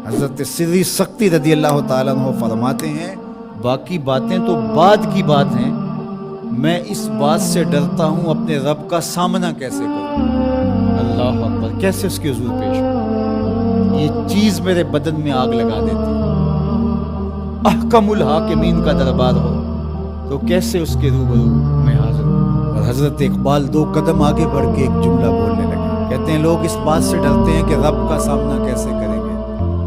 حضرت سری سختی رضی اللہ تعالیٰ عنہ فرماتے ہیں باقی باتیں تو بعد کی بات ہیں، میں اس بات سے ڈرتا ہوں اپنے رب کا سامنا کیسے کروں۔ اللہ اکبر، کیسے اس کے حضور پیش ہوں، یہ چیز میرے بدن میں آگ لگا دیتی ہے۔ احکم الحاکمین کا دربار ہو تو کیسے اس کے روبرو میں حاضر ہوں۔ اور حضرت اقبال 2 قدم آگے بڑھ کے ایک جملہ بولنے لگے، کہتے ہیں لوگ اس بات سے ڈرتے ہیں کہ رب کا سامنا کیسے کریں گے،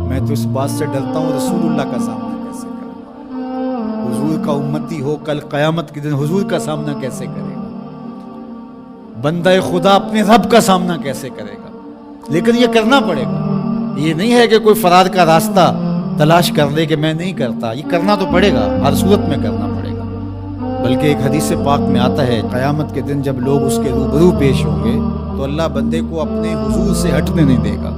میں تو اس بات سے ڈرتا ہوں رسول اللہ کا سامنا کیسے کریں گے۔ حضور کا امتی ہو کل قیامت کے دن حضور کا سامنا کیسے کرے گا، بندہ خدا اپنے رب کا سامنا کیسے کرے گا۔ لیکن یہ کرنا پڑے گا، یہ نہیں ہے کہ کوئی فرار کا راستہ تلاش کر لے کہ میں نہیں کرتا، یہ کرنا تو پڑے گا، ہر صورت میں کرنا پڑے گا۔ بلکہ ایک حدیث پاک میں آتا ہے قیامت کے دن جب لوگ اس کے روبرو پیش ہوں گے تو اللہ بندے کو اپنے حضور سے ہٹنے نہیں دے گا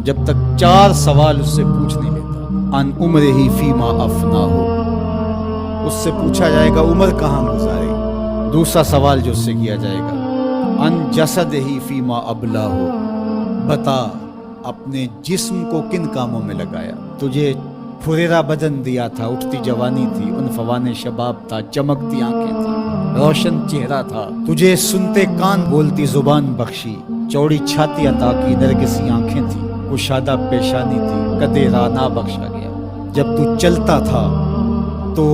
جب تک 4 سوال اس سے پوچھ نہیں لیتا۔ ان عمرہ فیما افناہ، اس سے پوچھا جائے گا عمر کہاں گزاری۔ دوسرا سوال جو اس سے کیا جائے گا ان جسدہ فیما ابلاہ، بتا اپنے جسم کو کن کاموں میں لگایا، تجھے پھریرا بدن دیا تھا، اٹھتی جوانی تھی، عنفوان شباب تھا، چمکتی آنکھیں تھی، روشن چہرہ تھا، تجھے سنتے کان بولتی زبان بخشی، چوڑی چھاتی عطا کی، نرگسی آنکھیں تھی، کشادہ پیشانی تھی، قدِ رانا بخشا گیا۔ جب تو چلتا تھا تو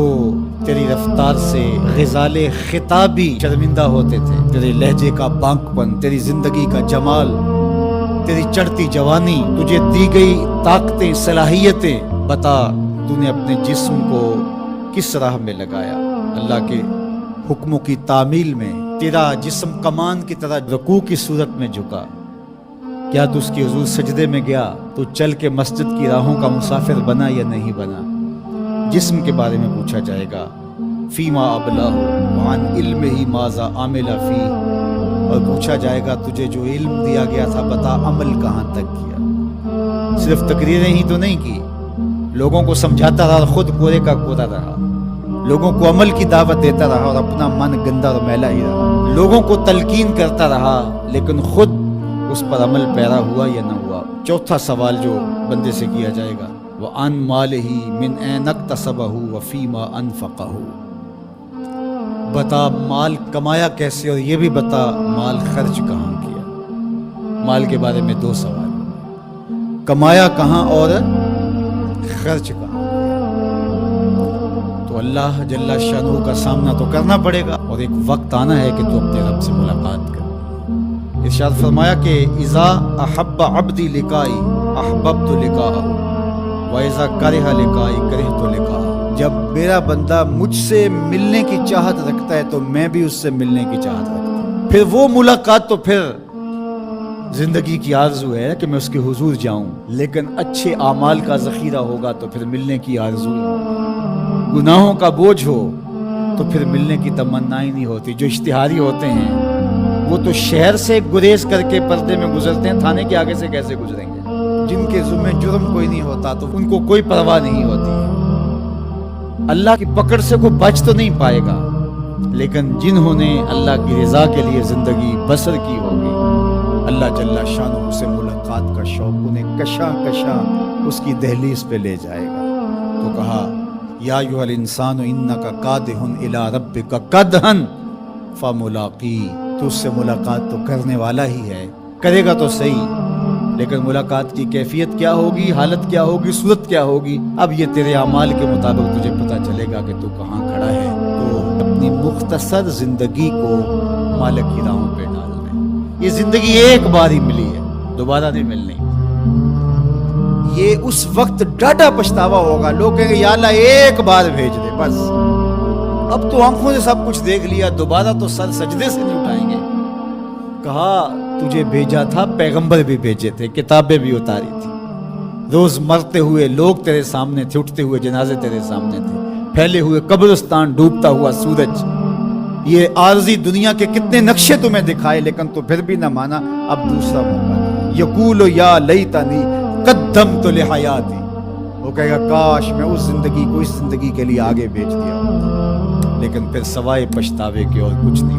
تیری رفتار سے غزال خطابی شرمندہ ہوتے تھے، تیرے لہجے کا بانک پن، تیری زندگی کا جمال، تیری چڑھتی جوانی، تجھے دی گئی طاقتیں، صلاحیتیں، بتا تو نے اپنے جسم کو کس راہ میں لگایا۔ اللہ کے حکموں کی تعمیل میں تیرا جسم کمان کی طرح رکوع کی صورت میں جھکا، کیا تو اس کی حضور سجدے میں گیا تو چل کے مسجد کی راہوں کا مسافر بنا یا نہیں بنا۔ جسم کے بارے میں پوچھا جائے گا فیما ابلاہ وعن علمہ ماذا عمل فی، اور پوچھا جائے گا تجھے جو علم دیا گیا تھا بتا عمل کہاں تک کیا۔ صرف تقریریں ہی تو نہیں کی، لوگوں کو سمجھاتا رہا اور خود کورے کا کورا رہا، لوگوں کو عمل کی دعوت دیتا رہا اور اپنا من گندا اور میلا ہی رہا، لوگوں کو تلقین کرتا رہا لیکن خود اس پر عمل پیرا ہوا یا نہ ہوا۔ چوتھا سوال جو بندے سے کیا جائے گا وَعَن مَالِهِ مِنْ أَيْنَ اكْتَسَبَهُ وَفِيمَا أَنْفَقَهُ، بتا مال کمایا کیسے اور یہ بھی بتا مال خرچ کہاں کیا۔ مال کے بارے میں 2 سوال، کمایا کہاں اور خرچ کہاں کیا۔ تو اللہ جل شانہ کا سامنا تو کرنا پڑے گا اور ایک وقت آنا ہے کہ تو اپنے رب سے ملاقات کر۔ ارشاد فرمایا کہ اذا احب عبدی لقائی احببت لقاءہ وَإِذَا كَرِهَ لِقَائِي كَرِهْتُ لِقَاءَهُ، جب میرا بندہ مجھ سے ملنے کی چاہت رکھتا ہے تو میں بھی اس سے ملنے کی چاہت رکھتا ہوں، پھر وہ ملاقات تو پھر زندگی کی آرزو ہے کہ میں اس کے حضور جاؤں، لیکن اچھے اعمال کا ذخیرہ ہوگا تو پھر ملنے کی آرزو ہوگی، گناہوں کا بوجھ ہو تو پھر ملنے کی تمنا ہی نہیں ہوتی۔ جو اشتہاری ہوتے ہیں وہ تو شہر سے گریز کر کے پردے میں گزرتے ہیں، تھانے کے آگے سے کیسے گزریں گے۔ جن کے ذمہ جرم کوئی نہیں ہوتا تو ان کو کوئی پرواہ نہیں ہوتی ہے، اللہ کی پکڑ سے کوئی بچ تو نہیں پائے گا، لیکن جنہوں نے اللہ کی رضا کے لیے زندگی بسر کی ہوگی اللہ جل شانہ سے ملاقات کا شوق انہیں کشاں کشاں اس کی دہلیز پہ لے جائے گا۔ تو کہا یا ایھا الانسان انک کادح الی ربک کدحا فملاقی، تو اس سے ملاقات تو کرنے والا ہی ہے، کرے گا تو صحیح، لیکن ملاقات کی کیفیت کیا ہوگی، حالت کیا ہوگی، صورت کیا ہوگی، اب یہ تیرے اعمال کے مطابق تجھے پتہ چلے گا کہ تو کہاں کھڑا ہے۔ تو اپنی مختصر زندگی کو مالک کی راہوں پہ ڈال دیں۔ یہ زندگی ایک بار ہی ملی ہے، دوبارہ نہیں ملنی۔ یہ اس وقت ڈاڈا پچھتاوا ہوگا، لوگ کہیں گے یا اللہ ایک بار بھیج دے بس، اب تو آنکھوں سے سب کچھ دیکھ لیا، دوبارہ تو سر سجدے سے نہیں اٹھائیں گے۔ کہا تجھے بھیجا تھا، پیغمبر بھی بھیجے تھے، کتابیں بھی اتاری تھی، روز مرتے ہوئے لوگ تیرے سامنے تھے، اٹھتے ہوئے جنازے تیرے سامنے تھے، پھیلے ہوئے قبرستان، ڈوبتا ہوا سورج، یہ عارضی دنیا کے کتنے نقشے تمہیں دکھائے لیکن تو پھر بھی نہ مانا۔ اب دوسرا موقع، یقول یا لیتنی قدمت لحیاتی، وہ کہے گا کاش میں اس زندگی کو اس زندگی کے لیے آگے بھیج دیا ہوتا، لیکن پھر سوائے پچھتاوے کے اور کچھ نہیں۔